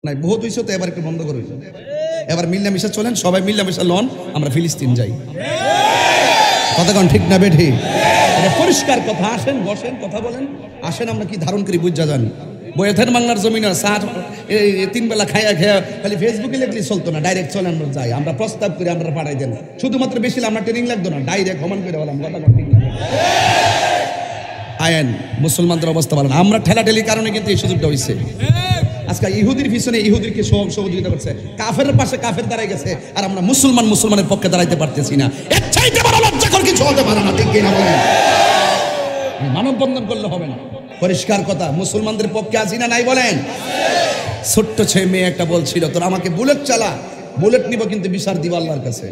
নাই বহুত হইছে তো, এবার একটু বন্ধ করে হইল। এবার মিল্লামিশা চলেন, সবাই মিল্লামিশা লন, আমরা ফিলিস্তিন যাই। কতক্ষণ ঠিক না বেঠি? এটা পরিষ্কার কথা। আসেন, বসেন, কথা বলেন, আসেন। আমরা কি ধারণ করি বুঝা জানি। বইয়ের বাংলার জমিন তিন বেলা খাইয়া খেয়া খালি ফেসবুকে লিখলে চলতো না, ডাইরেক্ট চলে আমরা যাই। আমরা প্রস্তাব করে আমরা পাঠাই দেন, শুধুমাত্র বেশি আমরা ট্রেনিং লাগতো না, ডাইরেক্ট সমান করে বললাম। কতক্ষণ ঠিক না? আয়েন মুসলমানদের অবস্থা বলেন। আমরা ঠেলাঠেলির কারণে কিন্তু এই সুযোগটা হয়েছে। আজকে ইহুদির পিছনে ইহুদিকে সহযোগিতা করছে, কাফের পাশে কাফের দাঁড়াই গেছে, আর আমরা মুসলমানের পক্ষে দাঁড়াইতে পারতেছি না। এর চাইতে বড় লজ্জাকর কিছু হতে পারে না, ঠিক কিনা বলেন? মানববন্ধন করলে হবে না, পরিষ্কার কথা। মুসলমানদের পক্ষে আছি না নাই বলেন? ছোট্ট ছেলে মেয়ে একটা বলছিল, তোর আমাকে বুলেট চালা, বুলেট নিব কিন্তু বিচার দিব আল্লাহর কাছে।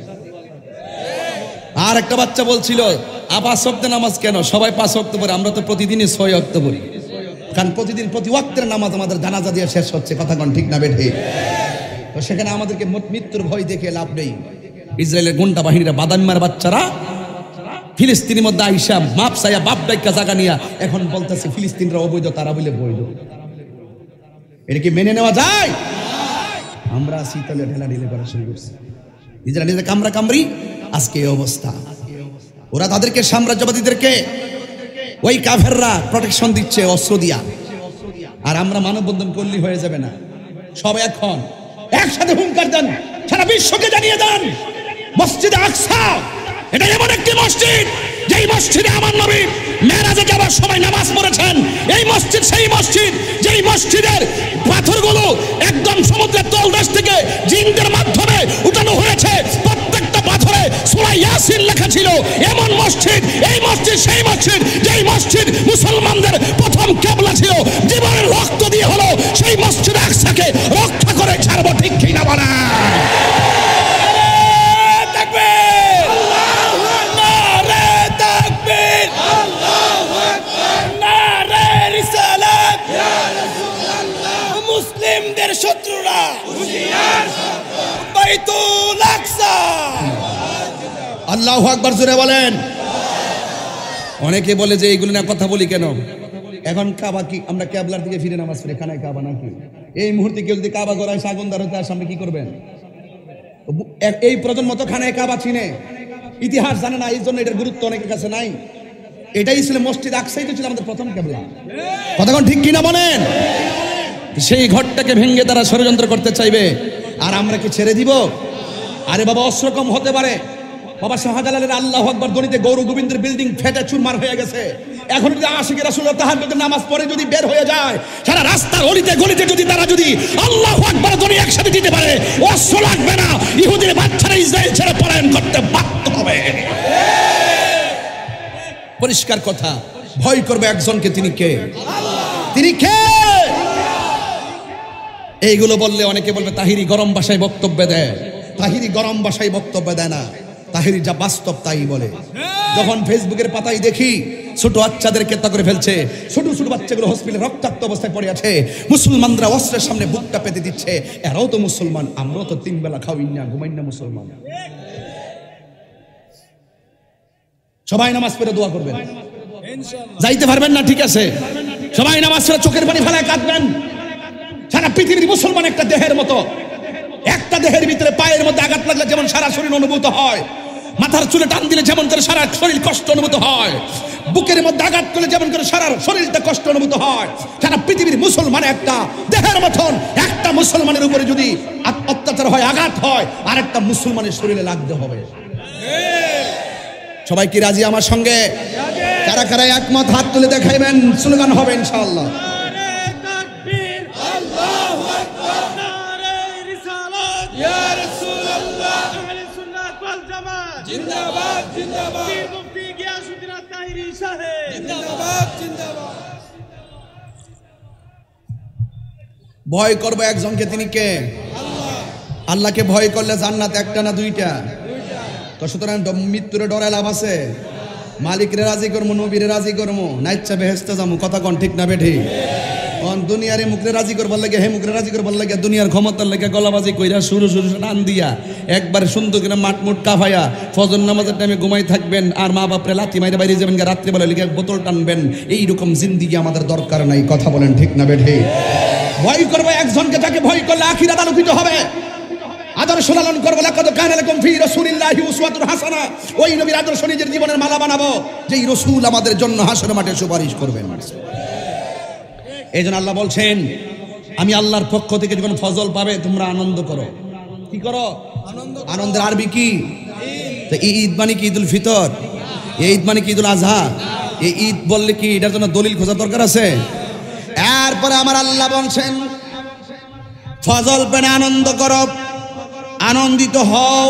আর একটা বাচ্চা বলছিল, 5 ওয়াক্ত নামাজ কেন? সবাই 5 ওয়াক্ত পড়ে, আমরা তো প্রতিদিনই 6 ওয়াক্ত পড়ি। কারণ প্রতিদিন প্রতি ওয়াক্তের নামাজ আমাদের জানাজা দিয়ে শেষ হচ্ছে। কথা কোন ঠিক না বেঠে? তো সেখানে আমাদেরকে মৃত্যুর ভয় দেখে লাভ নেই। ইসরায়েলের গুন্ডা বাহিনীরা, বাদামিমার বাচ্চারা ফিলিস্তিনের মধ্যে আইসা মাপ চাইয়া বাপ ডাইকা জায়গা নিয়া এখন বলতেছে ফিলিস্তিনরা অবৈধ, তারা বলে বৈধ। এটা কি মেনে নেওয়া যায়? আমরা শীতলে ঢেলা ঢিলে করা শুরু করছি, নিজেরা নিজের কামরা কামড়ি। আজকে এই অবস্থা। ওরা তাদেরকে, সাম্রাজ্যবাদীদেরকে, ওই কাফেররা প্রোটেকশন দিচ্ছে অস্ত্র দিয়া। আর আমরা মানববন্ধন করলেই হয়ে যাবে না। সব এখন একসাথে হুঙ্কার দেন, সারা বিশ্বকে জানিয়ে দেন, মসজিদে আকসা এটা এমন একটি মসজিদ, যেই মসজিদে আমার নবী মেরাজে যাওয়ার সময় নামাজ পড়েছেন। এই মসজিদ সেই মসজিদ, যেই মসজিদের পাথরগুলো একদম সমুদ্রের তলদেশ থেকে জিনদের মাধ্যমে উঠানো হয়েছে। প্রত্যেকটা পাথরে সূরা ইয়াসিন লেখা ছিল। এমন মসজিদ, এই মসজিদ সেই মসজিদ, যেই মসজিদ মুসলমানদের প্রথম কিবলা ছিল। জীবনের রক্ত দিয়ে হলো সেই মসজিদ আকসাকে রক্ষা করে ছাড়বো, ঠিক কিনা বলেন? মুসলিমদের শত্রুরা বাইতুল আকসা। আল্লাহু আকবার, জোরে বলেন। অনেকে বলে যে এইগুলো না কথা বলি কেন? এখন কাবা কি আমরা কিবলার দিকে ফিরে নামাজ পড়ি, খানায় কাবা নাকি? এই মুহূর্তে কেউ যদি কাবা গড়ায় আগুন ধরাতে আসে, আপনি কি করবেন? এই প্রজন্ম তো খানায় কাবা চিনে, ইতিহাস জানে না, এই জন্য এটার গুরুত্ব অনেকের কাছে নাই। এটাই ছিল মসজিদ আকসাই তো ছিল আমাদের প্রথম কিবলা। কতক্ষণ ঠিক কিনা বলেন? সেই ঘরটাকে ভেঙে তারা ষড়যন্ত্র করতে চাইবে, আর আমরা কি ছেড়ে দিব? আরে বাবা, অস্ত্র কম হতে পারে। বাবা শাহজালালের আল্লাহু আকবার ধ্বনিতে গৌর গোবিন্দের বিল্ডিং ফেটে চুরমার হয়ে গেছে। এখন যদি আশিকে রাসূলুল্লাহ তাহাজ্জুদের নামাজ পড়ে যদি বের হয়ে যায়, সারা রাস্তার অলিতে গলিতে যদি তারা যদি আল্লাহু আকবার ধ্বনি একসাথে দিতে পারে, অস্ত্র লাগবে না। ইহুদির বাচ্চারা ইসরায়েল ছেড়ে পলায়ন করতে বাধ্য হবে। পরিষ্কার কথা। ভয় করবে একজনকে, তিনি কে? তিনি কে? এইগুলো বললে অনেকে বলবে তাহিরি গরম ভাষায় বক্তব্য দেয়। তাহিরি গরম ভাষায় বক্তব্য দেয় না, তাহিরি যা বাস্তব তাই বলে। যখন ফেসবুকের পাতায় দেখি ছোট বাচ্চাদের কেতা করে ফেলছে, ছোট ছোট বাচ্চাগুলো হসপিটালে রক্তাক্ত অবস্থায় পড়ে আছে, মুসলমানরা অস্ত্রের সামনে বুকটা পেতে দিচ্ছে। এরাও তো মুসলমান, আমরাও তো 3 বেলা খাওয়াই না, ঘুমাই না মুসলমান। সবাই নামাজ পড়ে দোয়া করবেন। যাইতে পারবেন না, ঠিক আছে, সবাই নামাজ পড়ে চোখের পানি ফেলায় কাঁদবেন। সারা পৃথিবীর মুসলমান একটা দেহের মতো, একটা দেহের ভিতরে পায়ের মধ্যে আঘাত লাগলে যেমন সারা শরীর অনুভূত হয়, মাথার চুলে টান দিলে যেমন করে সারা শরীর কষ্ট অনুভূত হয়, বুকের মধ্যে আঘাত করলে যেমন করে সারা শরীরটা কষ্ট অনুভূত হয়, সারা পৃথিবীর মুসলমান একটা দেহের মতন। একটা মুসলমানের উপরে যদি অত্যাচার হয়, আঘাত হয়, আর একটা মুসলমানের শরীরে লাগতে হবে। সবাই কি রাজি আমার সঙ্গে? কারা কারা একমত হাত তুলে দেখাইবেন, স্লোগান হবে ইনশাআল্লাহ। জিন্দাবাদ জিন্দাবাদ, মুফতি গিয়াসউদ্দিন আত-তাহিরি সাহেব জিন্দাবাদ জিন্দাবাদ। ভয় করবে একজনকে, তিনি কে? আল্লাহ। আল্লাহকে ভয় করলে জান্নাত একটা না দুইটা? তো সুতরাং মৃত্যুরে ডরে লাভ আছে? মালিকরে রাজি করবো, নবীরে রাজি করবো, না ইচ্ছা বেহেশতে যাবো। কথা কোন ঠিক না বেঠি? দুনিয়ারে মুখরে রাজি করবার লাগে, হে মুখরে রাজি করবার লাগে দুনিয়ার ক্ষমতার লাগে গলাবাজি কইরা শুরু টান দিয়া একবারে সুন্দর করে মাঠমুট কাফায়া ফজর নামাজের টাইমে ঘুমাই থাকবেন, আর মা বাপরে লাথি মাইরে বাইরে যাবেন, রাত্রিবেলা লিখে বোতল টানবেন। এইরকম জিন্দিগি আমাদের দরকার নাই। কথা বলেন ঠিক না বেঠে? ভয় করবো একজনকে, তাকে ভয় করলে আখিরাত আলোকিত হবে। আদর্শ লালন করবো, লাকাদ কানা লাকুম ফি রাসূলিল্লাহি উসওয়াতুন হাসানা। ওই নবীর আদর্শ নিজের জীবনের মালা বানাবো, যেই রাসূল আমাদের জন্য হাসর মাঠে সুপারিশ করবেন। এইজন্য আল্লাহ বলছেন, আমি আল্লাহর পক্ষ থেকে যখন ফজল পাবে তোমরা আনন্দ করো। কি করো? আনন্দের আরবি কি? তো ঈদ মানে কি? ঈদুল ফিতর। এই ঈদ মানে কি? ঈদুল আজহা। এই ঈদ বললে কি এটার জন্য দলিল খোঁজার দরকার আছে? এরপরে আমার আল্লাহ বলছেন, ফজল পেনে আনন্দ করো, আনন্দিত হও।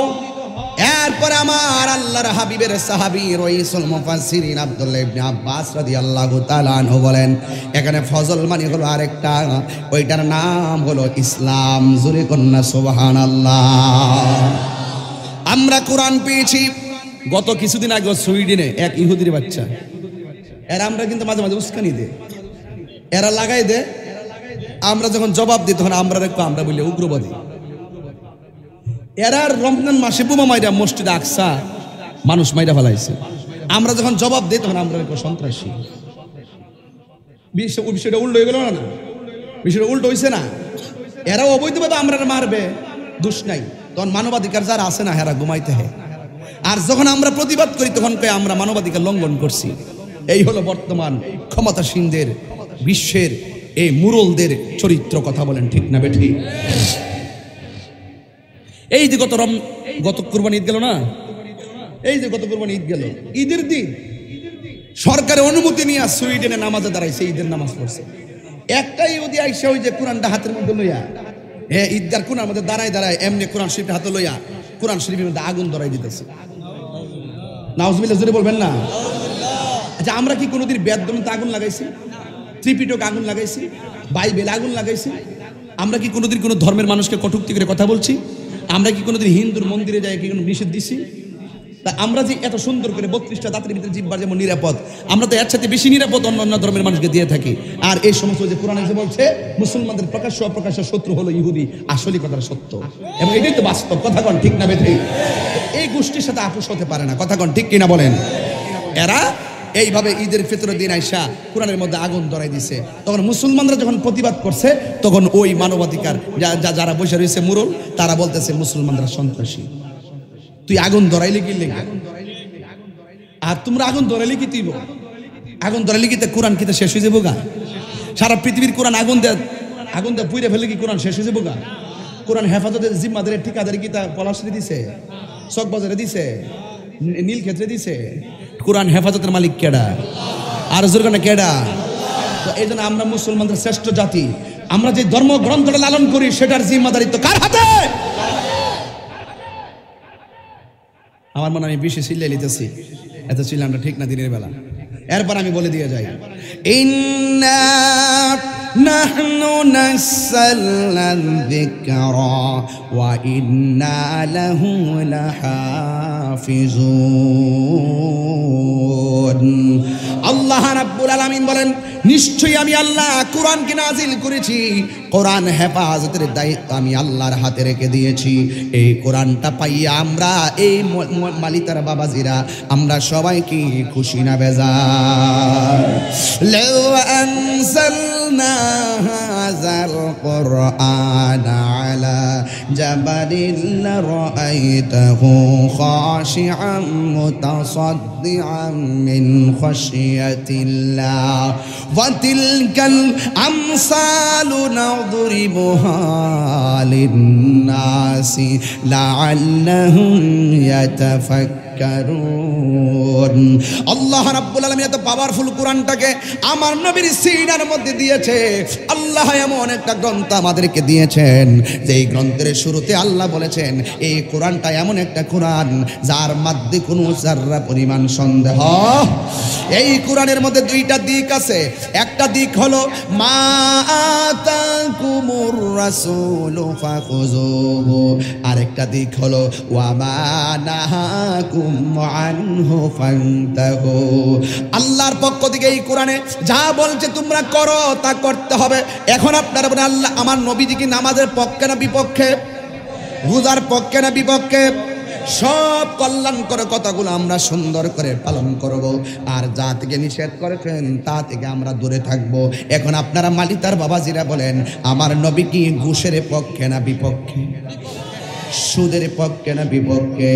এরপরে আমার আল্লাহর হাবিবের সাহাবী রাইসুল মুফাসসিরিন আব্দুল্লাহ ইবনে আব্বাস রাদিয়াল্লাহু তাআলা আনহু বলেন, এখানে ফজল মানে হলো আরেকটা, ওইটার নাম হলো ইসলাম। জোরে কন্যা সুবহানাল্লাহ। আমরা কোরআন পেয়েছি গত কিছুদিন আগে সুইডেনে এক ইহুদির বাচ্চা। এরা আমরা কিন্তু মাঝে মাঝে উস্কানি দে, এরা লাগাই দে, আমরা যখন জবাব দিই তখন আমরা বলি উগ্রবাদী। এরা রমজান মাসে বোমা মাইরা মসজিদে আকসা মানুষ মাইরা ফেলাইছে, আমরা যখন জবাব দিই তখন আমরা সন্ত্রাসী। বিষয়টা উল্টো হয়ে গেল না? বিষয়টা উল্টো হয়েছে না? এরাও অবৈধভাবে আমরা মারবে, দোষ নাই। তখন মানবাধিকার যারা আছে না এরা ঘুমাইতে হয়। আর যখন আমরা প্রতিবাদ করি তখন আমরা মানবাধিকার লঙ্ঘন করছি। এই হলো বর্তমান ক্ষমতাসীনদের, বিশ্বের এই মুরলদের চরিত্র। কথা বলেন ঠিক না বেঠি? এই যে গত কুরবানি ঈদ গেল না, এই যে গত কুরবানি ঈদ গেল, ঈদের দিন সরকারের অনুমতি নিয়ে সুইডেনে নামাজে দাঁড়াইছে, ঈদের নামাজ পড়ছে। একটাই ইহুদি আইসা ওই যে কোরআনটা হাতের মধ্যে লইয়া, হ্যাঁ ঈদগার কোরআন মধ্যে দাঁড়ায় এমনি কোরআন শরীফটা হাতে লইয়া কোরআন শরীফের মধ্যে আগুন ধরাই দিতেছে। নাউজুবিল্লাহ জোরে বলবেন না? আচ্ছা, আমরা কি কোনোদিন বেদগ্রন্থে আগুন লাগাইছি? ত্রিপিটক আগুন লাগাইছি? বাইবেল আগুন লাগাইছি? আমরা কি কোনোদিন কোনো ধর্মের মানুষকে কটূক্তি করে কথা বলছি? আমরা কি কোনোদিন হিন্দুর মন্দিরে যাই কি কোনো নিষেধ দিছি? তা আমরা যে এত সুন্দর করে 32টা দাঁতের ভিতরে জিহ্বার যেমন নিরাপদ, আমরা তো এর সাথে বেশি নিরাপদ অন্য ধর্মের মানুষকে দিয়ে থাকি। আর এই সমস্ত যে কোরআন এসে বলছে মুসলমানদের প্রকাশ্য অপ্রকাশ্য শত্রু হলো ইহুদি, আসলে কথাটা সত্য এবং এটাই তো বাস্তব। কথা কন ঠিক না বেঠে? এই গোষ্ঠীর সাথে আপোষ হতে পারে না। কথা কন ঠিক কিনা বলেন? এরা এইভাবে ঈদের ফিতরের দিন আইসা কোরআনের মধ্যে আগুন ধরাই দিছে। তখন মুসলমানরা যখন প্রতিবাদ করছে তখন ওই মানবাধিকার যারা বসে রয়েছে মুরল, তারা বলতেছে মুসলমানরা সন্ত্রাসী। তুই আগুন ধরাইলে কি লেগে? আর তোমরা আগুন ধরাইলে কি? তুই আগুন ধরাইলে কি কোরআন কিতে শেষ হয়ে যাবো গা? সারা পৃথিবীর কোরআন আগুন দেয় পুইরে ফেলে কি কোরআন শেষ হয়ে যাবো গা? কোরআন হেফাজতের জিম্মাদারের ঠিকাদারি কি তা পলাশরে দিছে, চকবাজারে দিছে, নীলক্ষেত্রে দিছে? কোরআন হেফাজতের মালিক কেডা? আর জোরগানা কেডা? তো এই জন্য আমরা মুসলমানদের শ্রেষ্ঠ জাতি, আমরা যে ধর্মগ্রন্থটা লালন করি সেটার জিম্মাদারিত্ব কার হাতে? আমার মনে আমি বেশি চিল্লাই লিতেছি, এত চিল্লামটা ঠিক না দিনের বেলা। এরপর আমি বলে দিয়ে যাই, ইন্না নাহনু নাযালনা যিকরা ওয়া ইন্না লাহু লাহাফিজুন। আল্লাহ রাব্বুল আলামিন বলেন, নিশ্চয়ই আমি আল্লাহ কোরআনকে নাজিল করেছি, কোরআন হেফাজতের দায়িত্ব আমি আল্লাহর হাতে রেখে দিয়েছি। এই কোরআনটা পাইয়া আমরা এই মালিতার বাবাজিরা আমরা সবাই কি খুশি না বেজার? লাউ আনজালনা হাযাল কুরআন আলা জাবালিন লারাআইতাহু খাশিআম মুতাসাদ্দিআম মিন খাশিয়াতিল্লাহ ওয়া তিলকাল আমসালু নাদরিবুহা লিন-নাসি লাআল্লাহুম ইয়াতাফাক্কারুন। আল্লাহ রাব্বুল আলামিন এত পাওয়ারফুল কোরআনটাকে আমার নবীর সিনার মধ্যে দিয়েছে। আল্লাহ এমন একটা গ্রন্থ আমাদেরকে দিয়েছেন যে এই গ্রন্থের শুরুতে আল্লাহ বলেছেন এই কোরআনটা এমন একটা কোরআন যার মধ্যে কোনো যাররা পরিমাণ সন্দেহ। এই কোরআনের মধ্যে দুইটা দিক আছে। একটা দিক হলো মা আতাকুমুর রাসূলু ফাখুযুহু, আরেকটা দিক হলো ওয়া মা নাহাকুম নাহাকুম আনহু ফান্তাহু। আল্লাহর পক্ষ থেকে এই কোরআনে যা বলছে তোমরা করো তা করতে হবে। এখন আপনারা বলেন আল্লাহ আমার নবীজি কি নামাজের পক্ষে না বিপক্ষে, রোজার পক্ষে না বিপক্ষে? সব কল্যাণকর কথাগুলো আমরা সুন্দর করে পালন করব, আর যা থেকে নিষেধ করেছেন তা থেকে আমরা দূরে থাকব। এখন আপনারা মালিতার বাবাজিরা বলেন আমার নবী কি ঘুষের পক্ষে না বিপক্ষে, সুদের পক্ষে না বিপক্ষে?